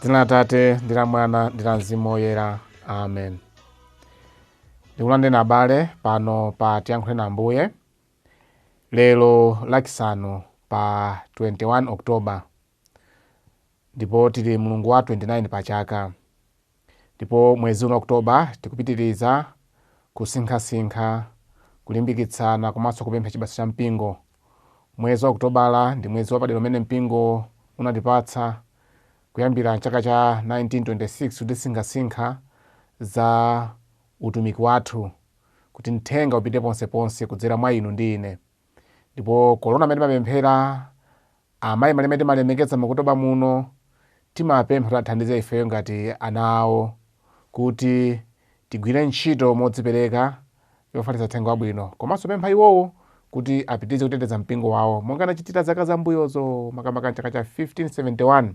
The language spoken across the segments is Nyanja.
Dzina la Atate ndi la Mwana ndi la Mzimu Woyera. Amen. Ndikulandeni abale pano pa Tiyankhule na Ambuye. Lero lachisanu pa 21 Oktoba. Ndipo tili mulungu wa 29 pa chaka. Ndipo mwezi uno Oktoba tikupitiriza kusinkhasinkha, kulimbikitsana komanso kupempha chibasa cha mpingo. Mwezi wa Oktobala ndi mwezi wapadera umene mpingo unatipatsa kuyambira chaka cha 1926 kutisinkhasinkha za utumiki wathu, kuti mthenga upite ponseponse kudzera mwa inu ndi ine. Ndipo kolona amene timapemphera, amayi amene timalemekeza mu Oktoba muno, timapempha kuti athandize ifeyo ngati ana awo, kuti tigwire ntchito modzipereka yofalitsa uthenga wabwino. Komanso pempha iwowo kuti apitize kuteteza mpingo wawo, monga anachitira zaka zambuyozo, makamaka chaka cha 1571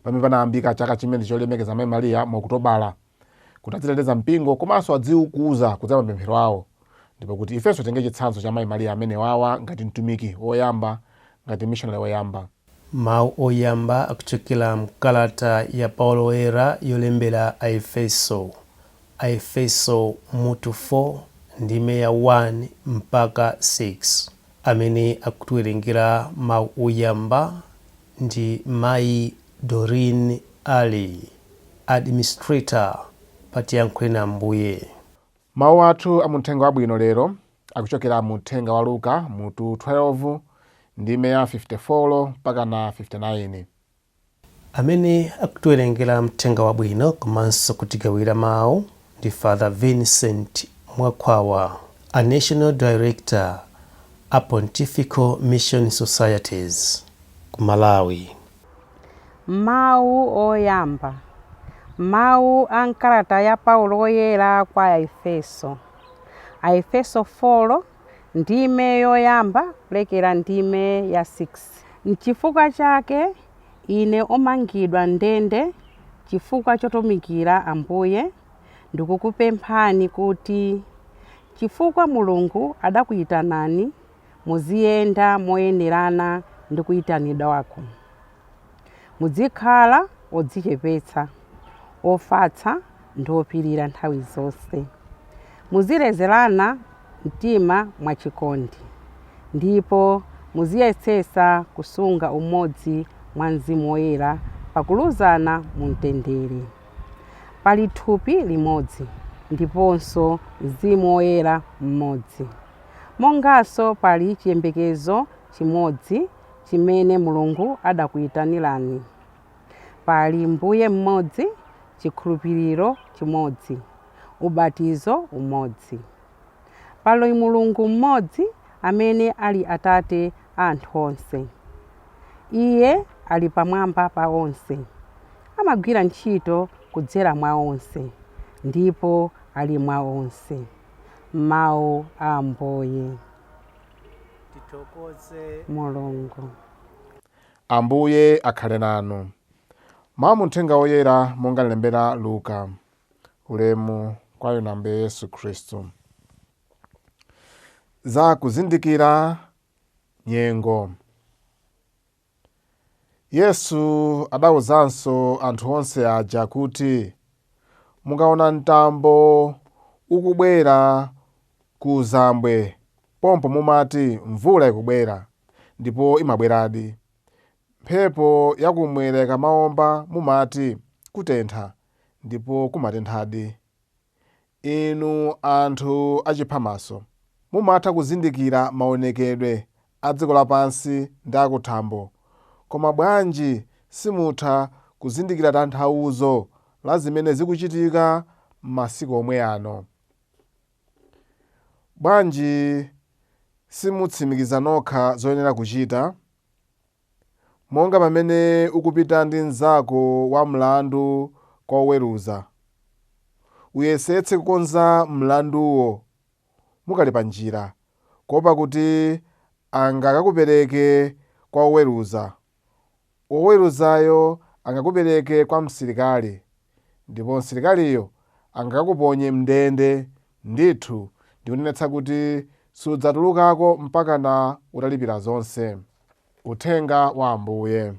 pamene panayambika chaka chimene cholemekeza Mayi Mariya mu Okutobala, kuti aziteteza mpingo komanso adziukuza kudzera mapemphero awo. Ndipo kuti ifenso tenge chitsanzo cha Mayi Mariya amene wawa ngati mtumiki woyamba, ngati missionary woyamba. Mawu oyamba akuchokera mkalata ya Paulo woyera yolembera Aefeso. Aefeso mutu 4 ndime ya 1 mpaka 6. Amene akutiwerengera mawu oyamba ndi Mayi Doreen Ali, administrator pa Tiyankhule na Ambuye. Mawu athu amuthenga wabwino lero akuchokera muthenga wa Luka mutu 12 ndime ya 54 mpaka na 59. Amene akutiwerengera mthenga wabwino komanso kutigawira mawu ndi Father Vincent Mwankhwawa, a National Director a Pontifical Mission Societies ku Malawi. Mawu oyamba. Mawu a nkalata ya Paulo woyera kwa Aefeso. Aefeso 4 ndime yoyamba kulekera ndime ya 6. N'chifukwa chake ine omangidwa ndende chifukwa chotumikira Ambuye, ndikukupemphani kuti chifukwa Mulungu adakuyitanani muziyenda moyenerana ndi kuyitanidwa wako. Muzikhala odzichepetsa, ofatsa ndi opirira nthawi zonse. Muzilezerana mtima mwachikondi, ndipo muziyesesa kusunga umodzi mwa Mzimu Woyera pakuluzana mu mtendere. Pali thupi limodzi ndiponso Mzimu Woyera mmodzi, monganso pali chiyembekezo chimodzi chimene Mulungu adakuyitanirani. Pali Mbuye mmodzi, chikhulupiriro chimodzi, ubatizo umodzi. Pali Mulungu mmodzi amene ali Atate a anthu onse. Iye ali pamwamba pa onse, amagwira ntchito kudzera mwa onse, ndipo ali mwa onse. Mawu a Ambuye. Titokoze Mulungu. Ambuye akhale nanu. Mawu muthenga woyera monga alembera Luka. Ulemu kwa inu Ambuye Yesu Khristu. Za kuzindikira nyengo. Yesu adawuzanso anthu onse aja kuti, mukaona mtambo ukubwera ku zambwe, pompo mumati mvula ikubwera, ndipo imabweradi. Mphepo yakumwera ikamawomba mumati kutentha, ndipo kumatenthadi. Inu anthu achiphamaso, mumatha kuzindikira maonekedwe a dziko lapansi ndi akuthambo, koma bwanji simutha kuzindikira tanthauzo la zimene zikuchitika m'masiku omwe ano? Bwanji simutsimikiza nokha zoyenera kuchita? Monga pamene ukupita ndi mnzako wa mlandu kwa oweruza, uyesetse kukonza mlanduwo mukali pa njira, kuopa kuti angakakupereke kwa oweruza, oweruzayo angakupereke kwa msilikali, ndipo msilikaliyo angakakuponye mndende. Ndithu ndikunenetsa kuti sudzatulukako mpaka na utalipira zonse. Uthenga wa Ambuye.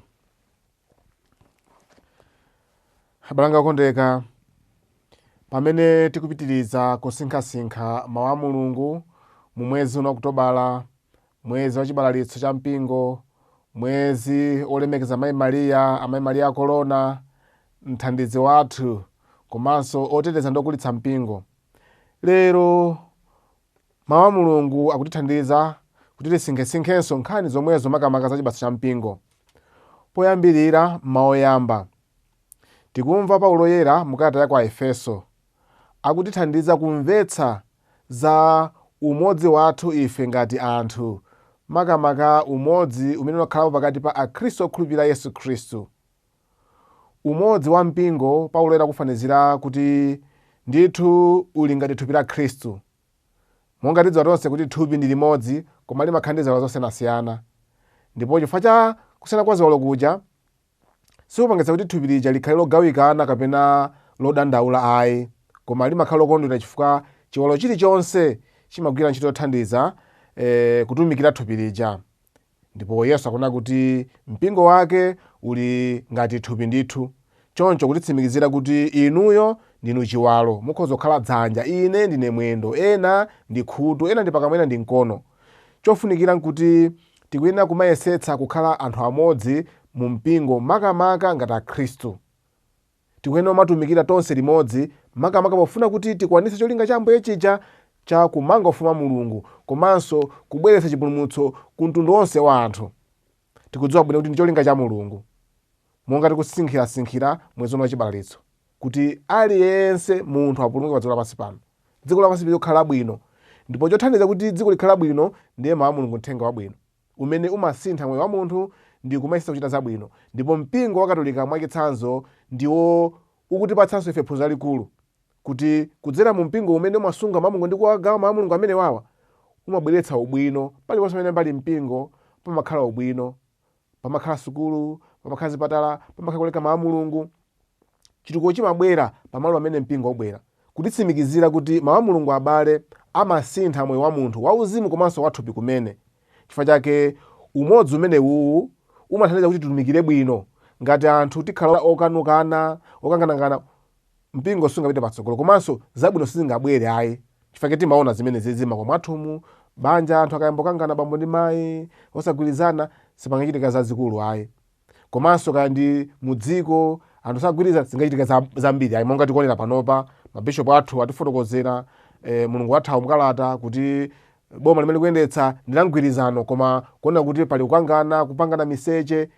Abalanga okondeka, pamene tikupitiriza kusinkhasinkha mawu a Mulungu mu mwezi uno Okutobala, mwezi wa chibalalitso cha mpingo, mwezi olemekeza Mayi Mariya, Amayi Mariya akolona, mthandizi wathu, komanso oteteza ndi okulitsa mpingo. Lero mawu a Mulungu akutithandiza kuti tisinkhesinkhenso nkhani zomwezo makamaka za chibatso cha mpingo. Poyambirira mawu oyamba, tikumva Paulo yera mukalata ya kwa Efeso akutithandiza kumvetsa za umodzi wathu ife ngati anthu, makamaka umodzi umene unakhalapo pakati pa akhristu okhulupirira Yesu Khristu. Umodzi wa mpingo Paulo yera akufanizira kuti ndithu uli ngati thupi la Khristu. Monga tidziwa tonse kuti thupi ndi limodzi koma limakhala ndi ziwalo zosiyanasiyana. Ndipo chifukwa cha kusiyana kwa ziwalo kuja sikupangitsa kuti thupi lija likhale logawikana kapena lodandaula ayi, koma limakhala lokondwera chifukwa chiwalo chilichonse chimagwira ntchito yothandiza kutumikira thupi lija. Ndipo Yesu akunena kuti mpingo wake uli ngati thupi ndithu. Choncho kutitsimikizira kuti inuyo ndinu chiwalo, mukhoza kukhala dzanja, ine ndine mwendo, ena ndi khutu, ena ndi pakamwa, ena ndi mkono. Chofunikira nkuti tikuyenera kumayesetsa kukhala anthu amodzi mu mpingo, makamaka ngati akhristu. Tikuyenera kumatumikira tonse limodzi, makamaka pofuna kuti tikwanitse cholinga cha Ambuye chija cha kumanga ufumu wa Mulungu, komanso kubweretsa chipulumutso ku mtundu wonse wa anthu. Tikudziwa bwino kuti ndi cholinga cha Mulungu, monga tikusinkhira mwezi uno wachibalalitso, kuti aliyense munthu apulumuke pa dziko lapansi pano. Dziko lapansi likhala bwino, ndipo chothandiza kuti dziko likhala bwino ndiye mawu a Mulungu, mthenga wabwino umene umasintha moyo wa munthu ndi kumayesa kuchita zabwino. Ndipo mpingo wa Katolika mwachitsanzo ndiwo ukutipatsanso ife phunziro lalikulu, kuti kudzera mu mpingo umene umasunga mawu a Mulungu ndi kuwagawa mawu a Mulungu amene wawa, umabweretsa ubwino. Paliponse pamene pali mpingo pamakhala ubwino, pamakhala sukulu, pamakhala zipatala, pamakhala kuleka mawu a Mulungu. Chitukuko chimabwera pamalo amene mpingo ubwera, kutitsimikizira kuti mawu a Mulungu abale amasintha moyo wa munthu wauzimu komanso wathupi kumene. Chifukwa chake umodzi umene uwu umathandiza kuti titumikire bwino. Ngati anthu tikhala okanukana, okanganangana, mpingo sungapite patsogolo, komanso zabwino sizingabwere ayi. Chifukwa timaona zimene zizima kwa mwathumu, banja anthu akayamba kukangana bambo ndi mayi, osagwirizana, sipangachitika zazikulu ayi. Komanso kaya ndi mudziko anthu sagwiriza, zingachitika zambiri ayi. Monga tikuonera panopa mabishopu athu atifotokozera Mulungu wathawu mkalata kuti boma limene likuyendetsa ndi la mgwirizano, koma kuona kuti pali kukangana, kupangana miseche,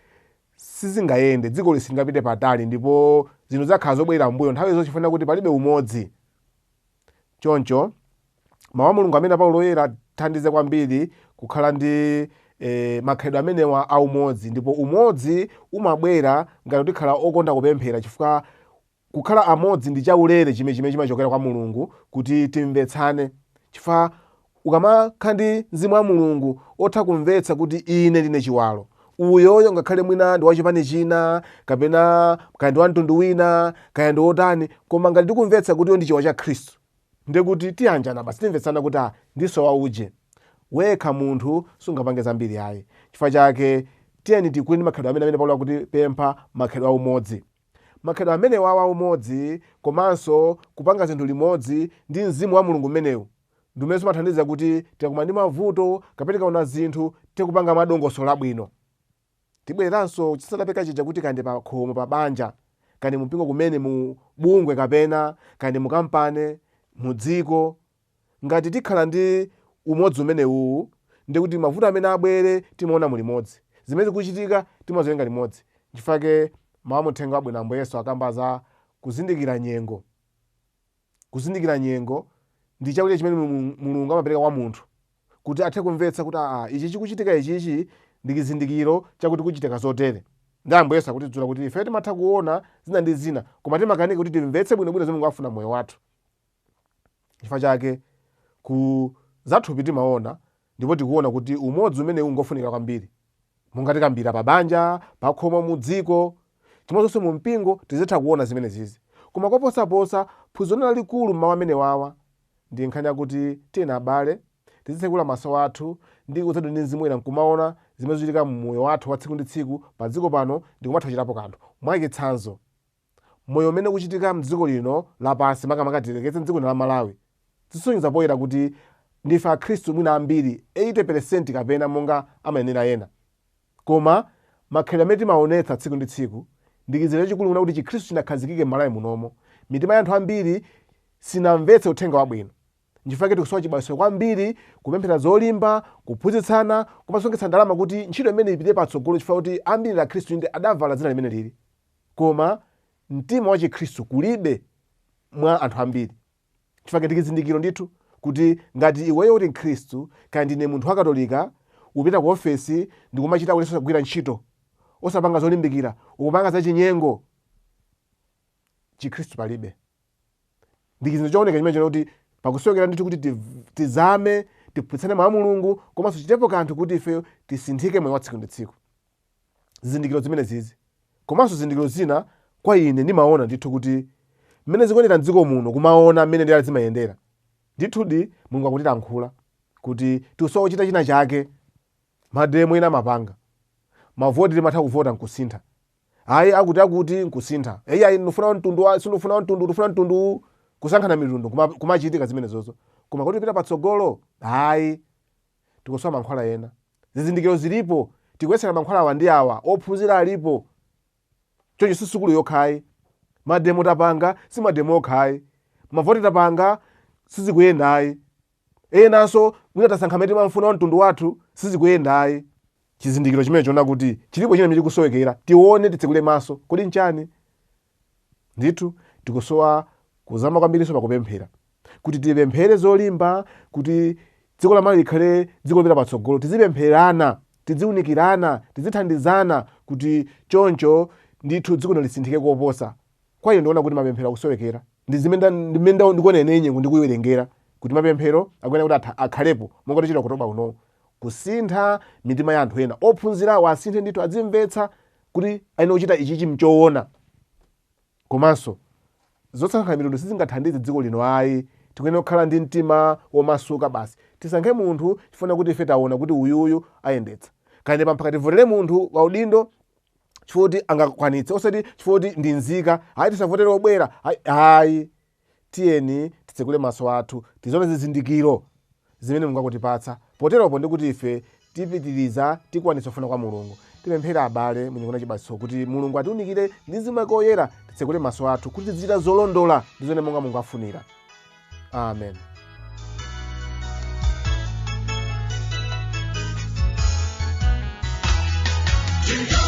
sizingayende, dziko lisingapite patali, ndipo zinthu zakhala zobwera mbuyo nthawi zonse chifukwa kuti palibe umodzi. Choncho mawu a Mulungu amene Paulo yera thandize kwambiri kukhala ndi makhalidwe amenewa a umodzi. Ndipo umodzi umabwera ngati tikhala okonda kupemphera, chifukwa kukhala amodzi ndi chaulere chimene chimachokera kwa Mulungu, kuti timvetsane. Chifukwa ukamakhala ndi mzimu wa Mulungu otha kumvetsa kuti ine ndine chiwalo, uyoyo ngakhale mwina ndi wachipani china, kapena kaya ndi wamtundu wina, kaya ndi otani, koma ngati tikumvetsa kuti iyo ndi chiwalo cha Khristu, ndiye kuti tiyanjana basi, timvetsana kuti ndiso wauje. Wekha munthu sungapange zambiri ayi. Chifukwa chake tiyeni tikule ndi makhalidwe amene Paulo akuti pempha, makhalidwe a umodzi. Makhalidwe amene wawa umodzi, komanso kupanga zinthu limodzi ndi mzimu wa Mulungu umenewu, ndi umene umathandiza kuti tikakumana ndi mavuto kapena tikaona zinthu tikupanga madongosolo abwino. Tibwereranso chisanapeka chija kuti kandi pa khomo pa banja, kandi mumpingo kumene mu bungwe, kapena kandi mu kampani, mu dziko, ngati tikhala ndi umodzi umene uwu, ndi kuti mavuto amene abwere timaona mu limodzi, zimene zikuchitika timazilenga limodzi. Chifukwa mawu mthenga wabwino Ambuye Yesu akamba za kuzindikira nyengo. Kuzindikira nyengo ndi chakudya chimene Mulungu amapereka kwa munthu, kuti athe kumvetsa kuti ichi chikuchitika, ichichi ndi chizindikiro chakuti kuchitika zotere. Ndi Ambuye Yesu akutidzula kuti ife timatha kuona zina ndi zina, koma timakanika kuti timvetse bwinobwino zimene Mulungu afuna moyo wathu. Chifukwa chake ku zathupi timaona, ndipo tikuona kuti umodzi umene ungofunika kwambiri. Monga tikambira pa banja, pa khomo, mu dziko, chimodzinso mu mpingo tizitha kuona zimene zizi. Koma koposaposa phunziro lalikulu mmawu amene wawa ndi nkhani yakuti tiyeni abale tizitsekula maso athu ndi kudzadwa ndi mzimu woyera nkumaona zimene zikuchitika mmoyo wathu wa tsiku ndi tsiku pa dziko pano, ndi kumatha kuchitapo kanthu. Mwachitsanzo, moyo umene kuchitika mdziko lino lapansi makamaka tilekeze mdziko lino la Malawi zisonyeza poyera kuti ndife akhristu mwina ambiri 80% kapena monga amayenera ena, koma makhalidwe amene timaonetsa tsiku ndi tsiku ndikizire chikulu kuna kuti chikhristu chinakhazikike m'Malawi munomo. Mitima ya anthu ambiri sinamvetse uthenga wabwino, nchifukwa tikusowa chibadwitso kwambiri kupemphera zolimba, kuphunzitsana, kumasongetsa ndalama kuti ntchito imene ipite patsogolo, chifukwa kuti ambiri la khristu inde adavala dzina limene lili, koma mtima wa chikhristu kulibe mwa anthu ambiri. Chifukwa tikizindikiro ndithu kuti ngati iweyo uli mkhristu kaya ndine munthu wa katolika upita ku ofesi ndikumachita kuleso kugwira ntchito osapanga zolimbikira, ukupanga zachinyengo, chikhristu palibe. Ndikizindikiro chooneka chimene kuti pakusokera ndithu kuti tizame tiphunzitsane mawu a Mulungu komanso chitepo kanthu kuti ife tisinthike moyo wa tsiku ndi tsiku. Zizindikiro zimene zizi komanso zizindikiro zina kwa ine ndimaona ndithu kuti mmene zikuonera mdziko muno kumaona mmene ndiyali zimayendera ndithudi Mulungu akutilankhula kuti tisowa kuchita china chake. Mademo ena mapanga mavoti timatha kuvota nkusintha, ayi akuti nkusintha, ayi ndifuna mtundu sinufuna mtundu ndifuna mtundu, kusankhana mitundu kumachitika zimene zozo, koma kuti pita patsogolo ayi tikusowa mankhwala ena. Zizindikiro zilipo, tikuyesera mankhwala awa ndi awa, ophunzira alipo, choncho si sukulu yokhayi. Mademo tapanga si mademo okhayi, mavoti tapanga sizikuyendayi, enanso mwina tasankha meti mamfuna wa mtundu wathu sizikuyendayi. Chizindikiro chimene chona kuti chilipo china chikusowekera tione titsekule maso kodi nchani. Ndithu tikusowa kuzama kwambiriso pakupemphera, kuti tipemphere zolimba, kuti dziko la Malawi likhale dziko lopita patsogolo, tizipempherana, tidziunikirana, tizithandizana kuti choncho ndithu dziko lisinthike koposa. Kwa hiyo ndiona kuti mapemphero akusowekera, ndimenda ndikuona nenye ndikuyiwerengera kuti mapemphero akuyenera kuti akhalepo monga tichita kutoba uno, kusintha mitima ya anthu ena, ophunzira wasinthe ndithu adzimvetsa kuti aine kuchita ichichi mchoona. Komanso zosankha mitundu sizingathandize dziko lino ayi, tikuyenera kukhala ndi mtima womasuka basi. Tisankhe munthu chifuna kuti ife taona kuti uyuyu ayendetsa, kaya pamphaka tivotere munthu wa udindo chifukwa kuti angakwanitse, osati chifukwa kuti ndi nzika, ayi tisavotere obwera, ayi tiyeni titsekule maso athu tizione zizindikiro zimene Mulungu akutipatsa. Poteropo ndikuti ife tipitiriza tikwanitsa kufuna kwa Mulungu. Tipemphere abale mwenyekuna chibadwitso kuti Mulungu atiunikire ndi Mzimu wake woyera, titsekule maso athu kuti tizichita zolondola ndi zimene monga Mulungu afunira. Amen. Yeah.